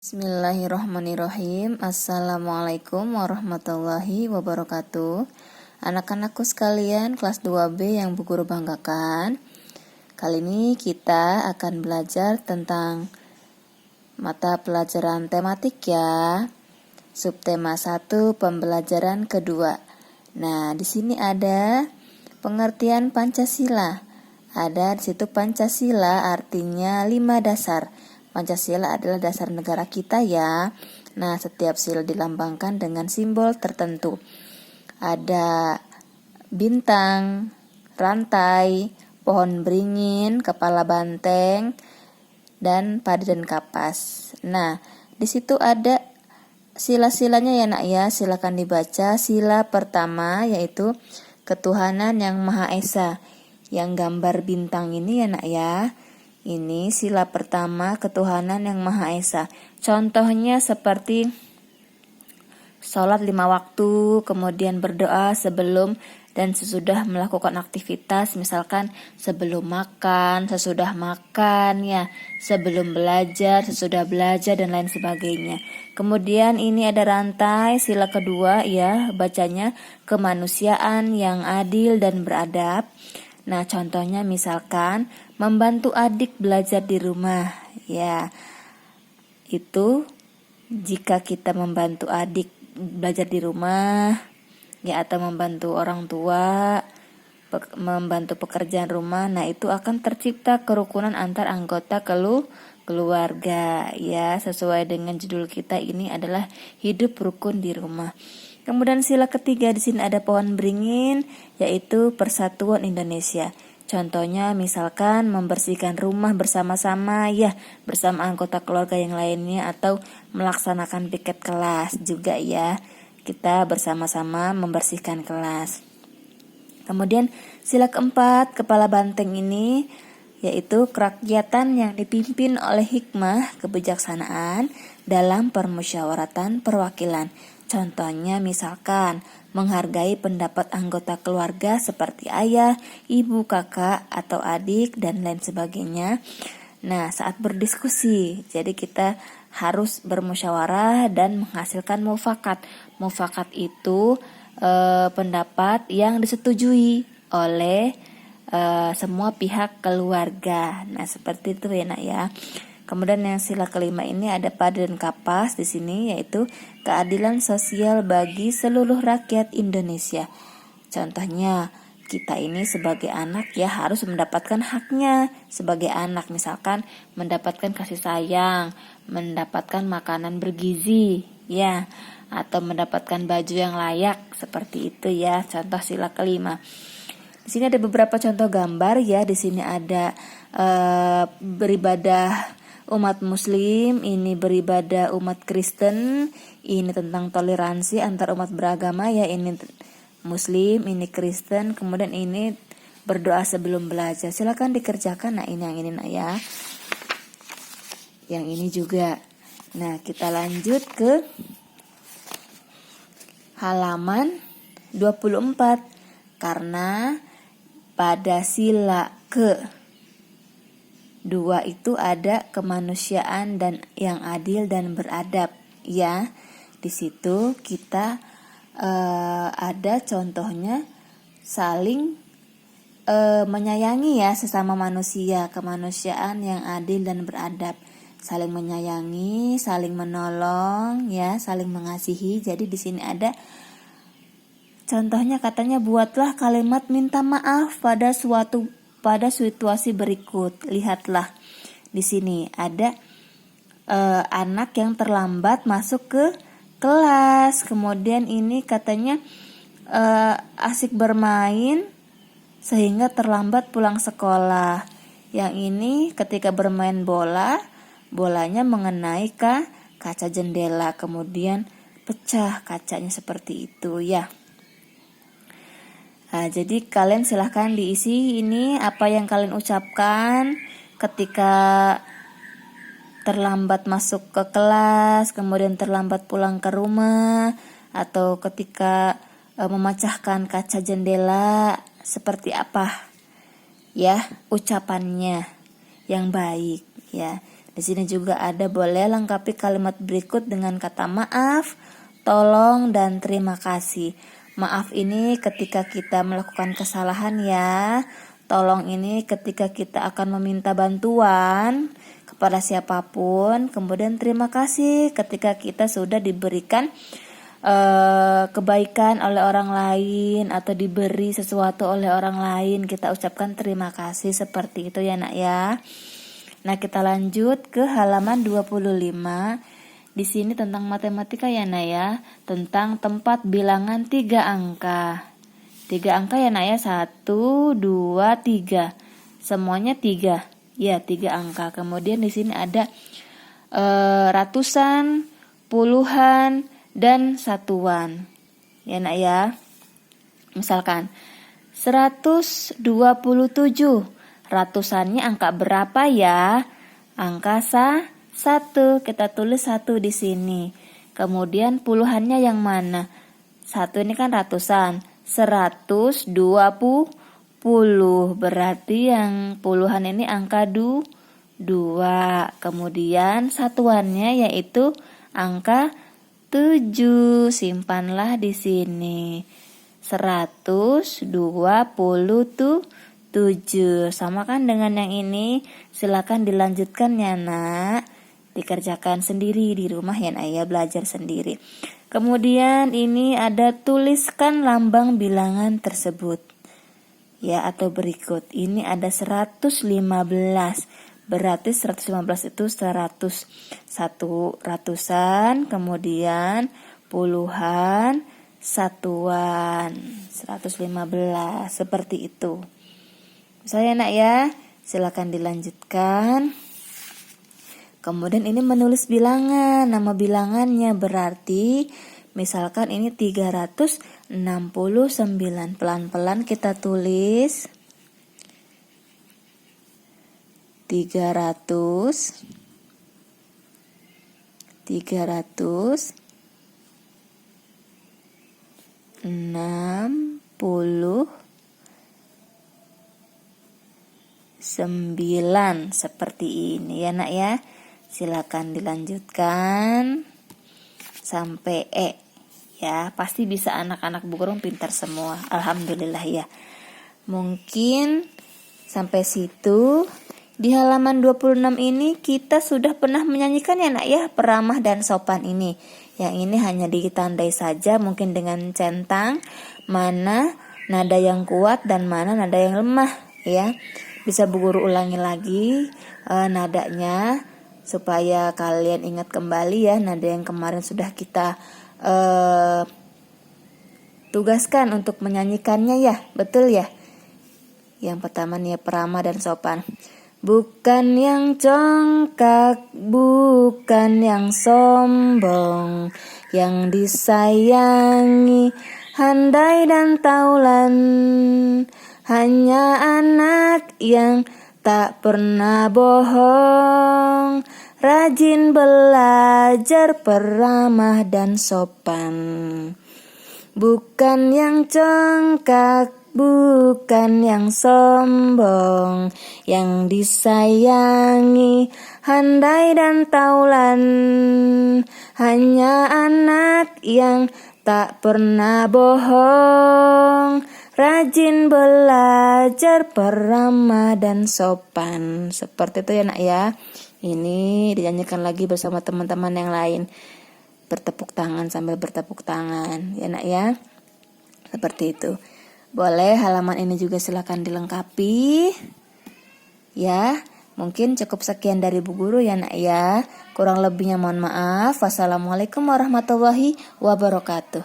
Bismillahirrahmanirrahim. Assalamualaikum warahmatullahi wabarakatuh. Anak-anakku sekalian kelas 2B yang Bu Guru banggakan. Kali ini kita akan belajar tentang mata pelajaran tematik ya. Subtema 1 pembelajaran kedua. Nah, di sini ada pengertian Pancasila. Ada di situ Pancasila artinya 5 dasar. Pancasila adalah dasar negara kita ya. Nah, setiap sila dilambangkan dengan simbol tertentu. Ada bintang, rantai, pohon beringin, kepala banteng, dan padi dan kapas. Nah, di situ ada sila-silanya ya nak ya. Silakan dibaca. Sila pertama yaitu ketuhanan yang Maha Esa. Yang gambar bintang ini ya nak ya. Ini sila pertama ketuhanan yang Maha Esa. Contohnya seperti sholat 5 waktu, kemudian berdoa sebelum dan sesudah melakukan aktivitas, misalkan sebelum makan, sesudah makan ya, sebelum belajar, sesudah belajar dan lain sebagainya. Kemudian ini ada rantai, sila kedua ya, bacanya kemanusiaan yang adil dan beradab. Nah, contohnya misalkan membantu adik belajar di rumah. Ya, itu jika kita membantu adik belajar di rumah, ya atau membantu orang tua, membantu pekerjaan rumah, nah itu akan tercipta kerukunan antar anggota keluarga. Ya, sesuai dengan judul kita ini adalah hidup rukun di rumah. Kemudian sila ketiga di sini ada pohon beringin, yaitu Persatuan Indonesia. Contohnya misalkan membersihkan rumah bersama-sama ya, bersama anggota keluarga yang lainnya, atau melaksanakan piket kelas juga ya. Kita bersama-sama membersihkan kelas. Kemudian sila keempat, kepala banteng ini yaitu kerakyatan yang dipimpin oleh hikmah kebijaksanaan dalam permusyawaratan perwakilan. Contohnya misalkan menghargai pendapat anggota keluarga seperti ayah, ibu, kakak, atau adik, dan lain sebagainya. Nah, saat berdiskusi, jadi kita harus bermusyawarah dan menghasilkan mufakat. Mufakat itu pendapat yang disetujui oleh semua pihak keluarga. Nah, seperti itu ya nak ya. Kemudian yang sila kelima ini ada padi dan kapas di sini, yaitu keadilan sosial bagi seluruh rakyat Indonesia. Contohnya kita ini sebagai anak ya harus mendapatkan haknya sebagai anak, misalkan mendapatkan kasih sayang, mendapatkan makanan bergizi ya, atau mendapatkan baju yang layak, seperti itu ya. Contoh sila kelima. Di sini ada beberapa contoh gambar ya. Di sini ada beribadah umat Muslim, ini beribadah umat Kristen, ini tentang toleransi antar umat beragama ya, ini Muslim, ini Kristen, kemudian ini berdoa sebelum belajar. Silakan dikerjakan. Nah, ini yang ini nak ya. Yang ini juga. Nah, kita lanjut ke halaman 24. Karena pada sila ke 2 itu ada kemanusiaan dan yang adil dan beradab ya. Di situ kita ada contohnya saling menyayangi ya sesama manusia, kemanusiaan yang adil dan beradab, saling menyayangi, saling menolong ya, saling mengasihi. Jadi di sini ada contohnya, katanya buatlah kalimat minta maaf pada situasi berikut. Lihatlah di sini ada anak yang terlambat masuk ke kelas. Kemudian ini katanya asik bermain sehingga terlambat pulang sekolah. Yang ini ketika bermain bolanya mengenai kaca jendela, kemudian pecah kacanya, seperti itu ya. Nah, jadi kalian silahkan diisi ini apa yang kalian ucapkan ketika terlambat masuk ke kelas, kemudian terlambat pulang ke rumah, atau ketika memecahkan kaca jendela, seperti apa ya ucapannya yang baik ya. Di Di sini juga ada boleh lengkapi kalimat berikut dengan kata maaf, tolong, dan terima kasih. Maaf ini ketika kita melakukan kesalahan ya. Tolong ini ketika kita akan meminta bantuan kepada siapapun. Kemudian terima kasih ketika kita sudah diberikan kebaikan oleh orang lain atau diberi sesuatu oleh orang lain, kita ucapkan terima kasih seperti itu ya nak ya. Nah, kita lanjut ke halaman 25. Di sini tentang matematika ya nak ya, tentang tempat bilangan 3 angka. 3 angka ya nak ya, 1, 2, 3. Semuanya 3. Ya, 3 angka. Kemudian di sini ada ratusan, puluhan, dan satuan. Ya nak ya. Misalkan 127. Ratusannya angka berapa ya? Angka 1. Kita tulis 1 di sini. Kemudian puluhannya yang mana? 1 ini kan ratusan. 120. Berarti yang puluhan ini angka 2. Kemudian satuannya yaitu angka 7. Simpanlah di sini. 127. Sama kan dengan yang ini. Silakan dilanjutkan ya nak. Dikerjakan sendiri di rumah ya nak ya, belajar sendiri. Kemudian ini ada tuliskan lambang bilangan tersebut. Ya, atau berikut. Ini ada 115. Berarti 115 itu 100. 1 ratusan, kemudian puluhan, satuan. 115 seperti itu. Saya nak ya, silakan dilanjutkan. Kemudian ini menulis bilangan, nama bilangannya berarti misalkan ini 369. Pelan-pelan kita tulis 369. Seperti ini ya nak ya. Silakan dilanjutkan sampai E ya. Pasti bisa anak-anak Bu Guru pintar semua. Alhamdulillah ya. Mungkin sampai situ. Di halaman 26 ini kita sudah pernah menyanyikan ya nak ya, peramah dan sopan ini. Yang ini hanya ditandai saja mungkin dengan centang mana nada yang kuat dan mana nada yang lemah ya. Bisa Bu Guru ulangi lagi nadanya supaya kalian ingat kembali ya nada yang kemarin sudah kita tugaskan untuk menyanyikannya ya. Betul ya? Yang pertama nih peramah dan sopan. Bukan yang congkak, bukan yang sombong, yang disayangi, handai dan taulan, hanya anak yang tak pernah bohong, rajin belajar, peramah dan sopan. Bukan yang congkak, bukan yang sombong, yang disayangi, handai dan taulan, hanya anak yang tak pernah bohong, rajin belajar, peramah dan sopan. Seperti itu ya nak ya. Ini dinyanyikan lagi bersama teman-teman yang lain. Bertepuk tangan sambil bertepuk tangan ya nak ya. Seperti itu. Boleh halaman ini juga silakan dilengkapi. Ya, mungkin cukup sekian dari Bu Guru ya nak ya. Kurang lebihnya mohon maaf. Wassalamualaikum warahmatullahi wabarakatuh.